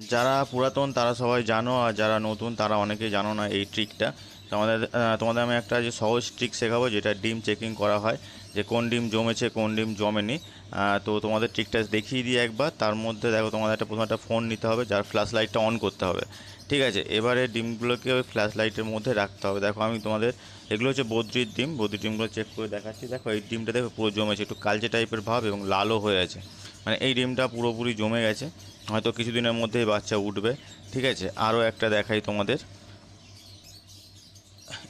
যারা পুরাতন তারা সবাই জানো, আর যারা নতুন তারা অনেকেই জানো না এই ট্রিকটা। তোমাদের আমি একটা যে সহজ ট্রিক শেখাবো, যেটা ডিম চেকিং করা হয়, যে কোন ডিম জমেছে কোন ডিম জমেনি। তো তোমাদের ট্রিকটা দেখিয়ে দিই একবার। তার মধ্যে দেখো, তোমাদের প্রথমে একটা ফোন নিতে হবে, যার ফ্ল্যাশ লাইটটা অন করতে হবে। ঠিক আছে, এবারে ডিমগুলোকে ওই ফ্ল্যাশ লাইটের মধ্যে রাখতে হবে। দেখো আমি তোমাদের, এগুলো হচ্ছে বদ্রির ডিম, বদ্রির ডিমগুলো চেক করে দেখাচ্ছি। দেখো এই ডিমটা দেখো পুরো জমেছে, একটু কালচে টাইপের ভাব এবং লালও হয়ে আছে, মানে এই ডিমটা পুরোপুরি জমে গেছে। হয়তো কিছুদিনের মধ্যেই বাচ্চা উঠবে। ঠিক আছে, আরও একটা দেখাই তোমাদের।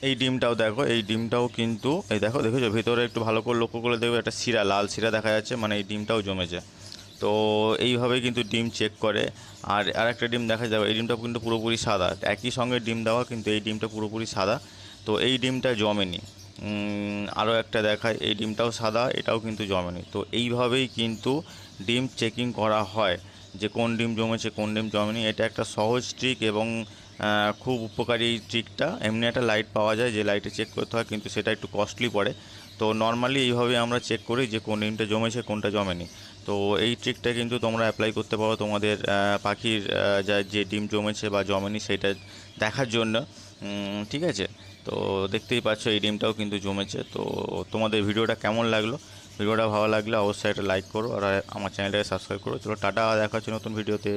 এই ডিমটাও দেখো, এই ডিমটাও কিন্তু এই দেখো, দেখেছো ভিতরে একটু ভালো করে লক্ষ্য করলে দেখবে একটা শিরা, লাল শিরা দেখা যাচ্ছে, মানে এই ডিমটাও জমেছে। তো এইভাবেই কিন্তু ডিম চেক করে। আর আরেকটা ডিম দেখা যাবে, এই ডিমটা কিন্তু পুরোপুরি সাদা, একই সঙ্গে ডিম দেওয়া, কিন্তু এই ডিমটা পুরোপুরি সাদা। তো এই ডিমটা জমেনি। আরও একটা দেখায়, এই ডিমটাও সাদা, এটাও কিন্তু জমেনি। তো এইভাবেই কিন্তু ডিম চেকিং করা হয়, যে কোন ডিম জমেছে কোন ডিম জমেনি। এটা একটা সহজ ট্রিক এবং খুব উপকারী এই ট্রিকটা। এমনি একটা লাইট পাওয়া যায়, যে লাইটে চেক করতে হয়, কিন্তু সেটা একটু কস্টলি পড়ে। তো নর্মালি এইভাবে আমরা চেক করি যে কোন ডিমটা জমেছে কোনটা জমেনি। তো এই ট্রিকটা কিন্তু তোমরা অ্যাপ্লাই করতে পারো তোমাদের পাখির যে ডিম জমেছে বা জমেনি সেটা দেখার জন্য। ঠিক আছে, তো দেখতেই পাচ্ছ এই ডিমটাও কিন্তু জমেছে। তো তোমাদের ভিডিওটা কেমন লাগলো? ভিডিওটা ভালো লাগলে অবশ্যই একটা লাইক করো, আর আমার চ্যানেলটাকে সাবস্ক্রাইব করো। চলো টাটা, দেখা হচ্ছে নতুন ভিডিওতে।